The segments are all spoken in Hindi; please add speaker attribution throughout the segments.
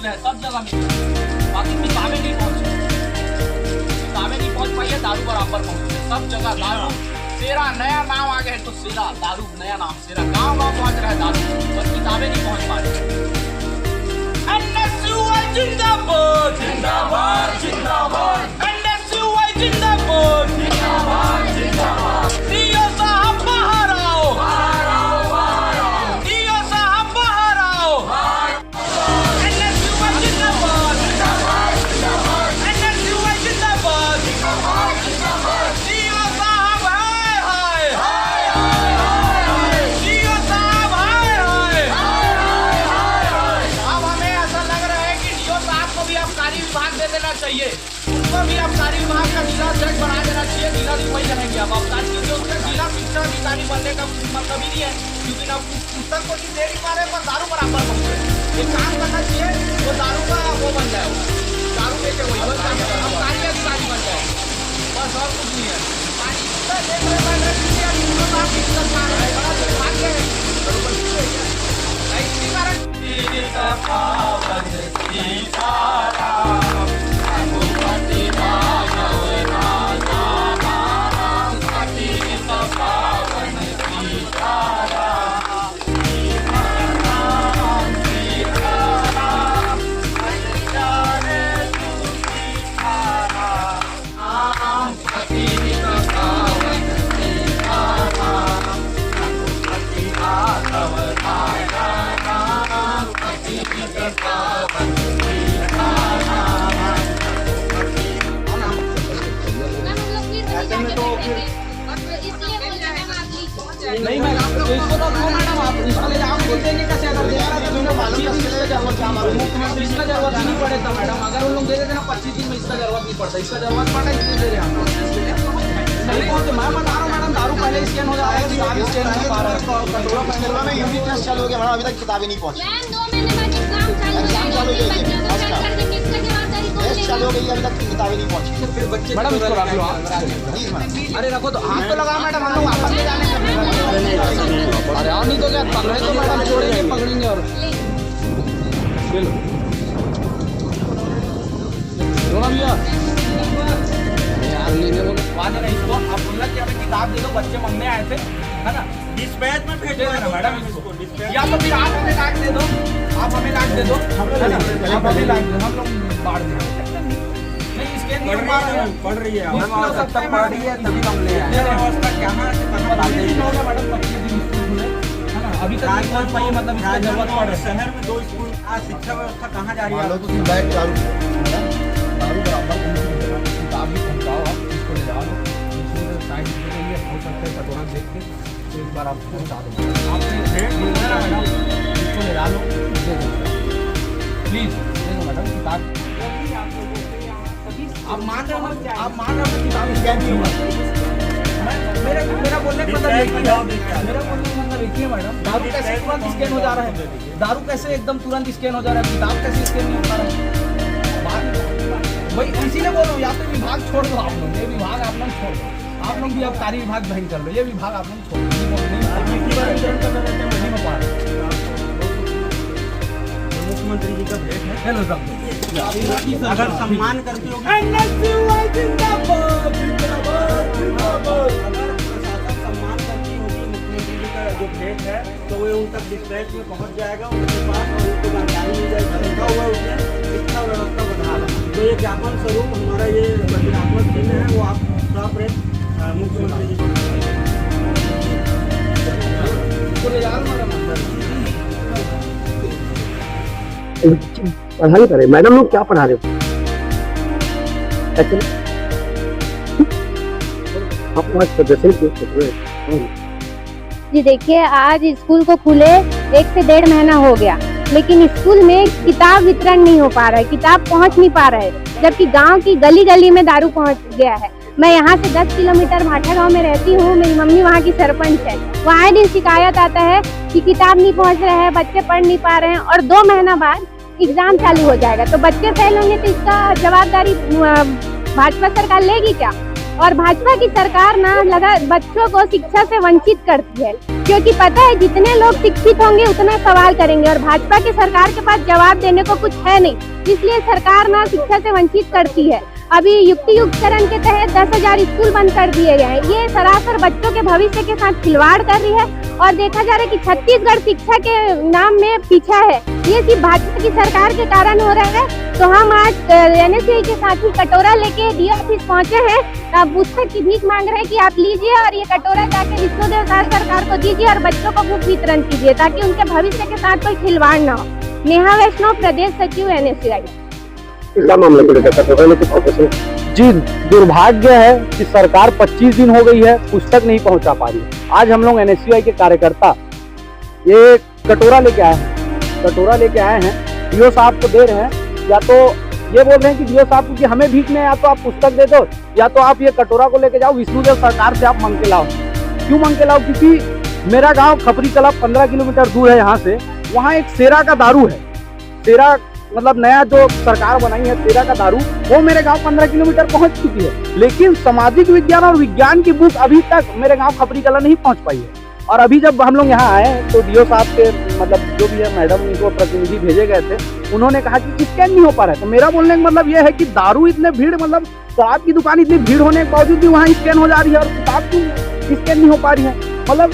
Speaker 1: मिल रहा है, सब जगह मिल रहा है, बाकी किताबें नहीं पहुंच पाई है, दारू बराबर पहुंच है सब जगह। दारू सेरा नया नाम आ गया है, तो सेरा दारू नया नाम सेरा, गाँव पहुंच रहा है दारू, पर किताबें नहीं पहुंच पा रही। जिंदाबाद जिंदाबाद जिंदाबाद, एनएसयूआई जिंदाबाद जिंदाबाद जिंदाबाद, डीओ साहब बाहर आओ, डीओ साहब बाहर आओ, एनएसयूआई जिंदाबाद जिंदाबाद, एनएसयूआई जिंदाबाद जिंदाबाद, डीओ साहब हाय हाय, डीओ साहब हाय हाय। अब हमें ऐसा लग रहा है कि डीओ साहब को भी आबकारी विभाग दे देना चाहिए, उनको भी आबकारी विभाग का जिला जज बना देना चाहिए। जिला वही रहेंगे अब आबकारी, क्योंकि उसका जिला शिक्षा अधिकारी बनने का मतलब ही नहीं है, क्योंकि ना पुस्तक को दे नहीं पा रहे पर दारू बराबर पहुंचे। एक काम करना चाहिए, वो दारू का वो बन जाए, दारू लेके वही आबकारी अधिकारी बन जाए, बस और कुछ नहीं है। नहीं मैडम, तो इसको तो मैडम आप इसको ले जाओ, बोल देंगे कैसे अगर दे रहा तो मैंने बाकी इसका जरूरत क्या मालूम, मुख्यमंत्री इसका जरूरत नहीं पड़े था मैडम, अगर उन लोग दे देते ना 25 दिन में इसका जरूरत नहीं पड़ता, इसका जरूरत पड़ा इसलिए दे रहे हैं। नहीं पहुंचे, मैं बता रहा हूँ मैडम, दारू पहले स्कैन हो जा रहा है, किताब स्कैन नहीं पा रहा है, कटोरा पहले में यूनिट टेस्ट चालू हो गया मैडम, अभी तक किताबें नहीं पहुंची, एग्जाम चालू हो गई, टेस्ट चालू हो गई, अभी तक किताबें नहीं पहुंची। फिर बच्चे मैडम इसको रख लो आप, अरे रखो तो हाथ तो लगाओ मैडम, हम लोग वापस ले जाने का, अरे और नहीं तो क्या पकड़े तो मैडम छोड़ेंगे पकड़ेंगे और भैया यार लेने बोलो वादे नहीं इसको, आप बोलना कि हमें किताब दे दो, बच्चे मांगने आए थे है ना, डिस्पैच में भेज दो ना मैडम इसको, या तो फिर आप हमें लाख दे दो, आप हमें लाख दे दो, आप हमें लाख दे, हम लोग बाढ़ देंगे नहीं, इसके नहीं पढ़ रही है तब पढ़ रही है तभी हम ले आए, व्यवस्था क्या है मैडम, 25 दिन स्कूल खुले है ना, अभी तक नहीं पहुंच पाई, मतलब इसका जरूरत पड़ रहा है। शहर में 2 स्कूल, आज शिक्षा व्यवस्था कहाँ जा रही है, दारू बराबर किताब भी पहुँचाओ, आप इसको ले जाओ, साइड हो सकता है कटोरा देख के तो एक बार आप पहुँचा दो, आपने रेट मिल रहा है मैडम, इसको ले डालो दे दो प्लीज़, दे दो मैडम किताब, आप मान रहे हो किताब स्कैन नहीं हुआ, मेरा बोलने का मतलब एक ही है मैडम, दारू कैसे तुरंत स्कैन हो जा रहा है, दारू कैसे एकदम तुरंत स्कैन हो जा रहा है, किताब कैसे स्कैन नहीं हो पा रहा है, वही इसीलिए बोल रहा हूँ, या तो विभाग छोड़ दो आप लोग, ये विभाग आप लोग छोड़ दो, आप लोग भी आबकारी विभाग नहीं कर लो, ये विभाग आप लोग छोड़ मुख्यमंत्री जी का भेंट है, हेलो अगर सम्मान करते हो, सम्मान करती होगी मुख्यमंत्री जी का जो भेंट है, तो वो उन तक डिस्पैच में पहुंच जाएगा, उनके पास और उनको जानकारी मिल जाएगी, लिखा हुआ उसने शिक्षा व्यवस्था बढ़ा रहा, तो ये ज्ञापन स्वरूप हमारा ये रचनात्मक चिन्ह है, वो आप प्रेम मुख्यमंत्री जी
Speaker 2: पढ़ाई करे मैडम, लोग क्या पढ़ा रहे हो, आप आज प्रदर्शन क्यों?
Speaker 3: जी देखिए, आज स्कूल को खुले 1 से 1.5 महीना हो गया, लेकिन स्कूल में किताब वितरण नहीं हो पा रहा है, किताब पहुंच नहीं पा रहा है, जबकि गांव की गली गली में दारू पहुंच गया है। मैं यहाँ से 10 किलोमीटर भाटा गांव में रहती हूँ, मेरी मम्मी वहाँ की सरपंच है, वहाँ दिन शिकायत आता है कि किताब नहीं पहुँच रहा है, बच्चे पढ़ नहीं पा रहे हैं, और 2 महीना बाद एग्जाम चालू हो जाएगा, तो बच्चे फेल होंगे तो इसका जवाबदारी भाजपा सरकार लेगी क्या? और भाजपा की सरकार ना लगा बच्चों को शिक्षा से वंचित करती है, क्योंकि पता है जितने लोग शिक्षित होंगे उतना सवाल करेंगे और भाजपा की सरकार के पास जवाब देने को कुछ है नहीं, इसलिए सरकार ना शिक्षा से वंचित करती है। अभी युक्ति युगकरण के तहत 10,000 स्कूल बंद कर दिए गए हैं। ये सरासर बच्चों के भविष्य के साथ खिलवाड़ कर रही है और देखा जा रहा है कि छत्तीसगढ़ शिक्षा के नाम में पीछा है। ये सिर्फ भाजपा की सरकार के कारण हो रहा है। तो हम आज NSUI के साथ ही कटोरा लेके DO ऑफिस पहुंचे हैं। अब पुस्तक की भीख मांग रहे हैं कि आप लीजिए और ये कटोरा जाके विष्णुदेव साय सरकार को दीजिए और बच्चों को बुक वितरण कीजिए ताकि उनके भविष्य के साथ कोई खिलवाड़ ना हो। नेहा वैष्णव, प्रदेश सचिव NSUI।
Speaker 2: क्या मामला पड़ेगा कटोरा लेके पहुंचे?
Speaker 4: जी, दुर्भाग्य है कि सरकार 25 दिन हो गई है, पुस्तक नहीं पहुंचा पा रही है। आज हम लोग NSUI के कार्यकर्ता ये कटोरा लेके आए हैं, कटोरा लेके आए हैं, DO साहब को दे रहे हैं। या तो ये बोल रहे हैं कि DO साहब को कि हमें भीख में या तो आप पुस्तक दे दो या तो आप ये कटोरा को लेके जाओ विष्णुदेव सरकार से आप मांग के लाओ। क्यों मांग के लाओ? क्योंकि मेरा गाँव खपरी कला 15 किलोमीटर दूर है यहाँ से। वहाँ एक सेरा का दारू है, सेरा मतलब नया जो सरकार बनाई है सेरा का दारू, वो मेरे गांव 15 किलोमीटर पहुंच चुकी है, लेकिन सामाजिक विज्ञान और विज्ञान की बुक अभी तक मेरे गांव खपरी कला नहीं पहुंच पाई है। और अभी जब हम लोग यहाँ आए तो DO साहब के मतलब जो भी है मैडम उनको प्रतिनिधि भेजे गए थे, उन्होंने कहा कि स्कैन नहीं हो पा रहा है। तो मेरा बोलने का मतलब ये है कि दारू इतने भीड़ मतलब शराब की दुकान इतनी भीड़ होने के बावजूद भी वहाँ स्कैन हो जा रही है और किताब क्यों स्कैन नहीं हो पा रही है। मतलब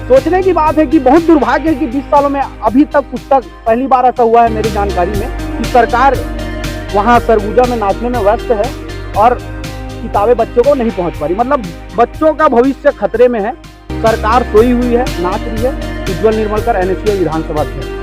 Speaker 4: सोचने की बात है कि बहुत दुर्भाग्य है कि 20 सालों में अभी तक पुस्तक, पहली बार ऐसा हुआ है मेरी जानकारी में कि सरकार वहाँ सरगुजा में नाचने में व्यस्त है और किताबें बच्चों को नहीं पहुँच पा रही। मतलब बच्चों का भविष्य खतरे में है, सरकार सोई हुई है, नाच रही है। उज्जवल निर्मलकर, NSUI विधानसभा अध्यक्ष।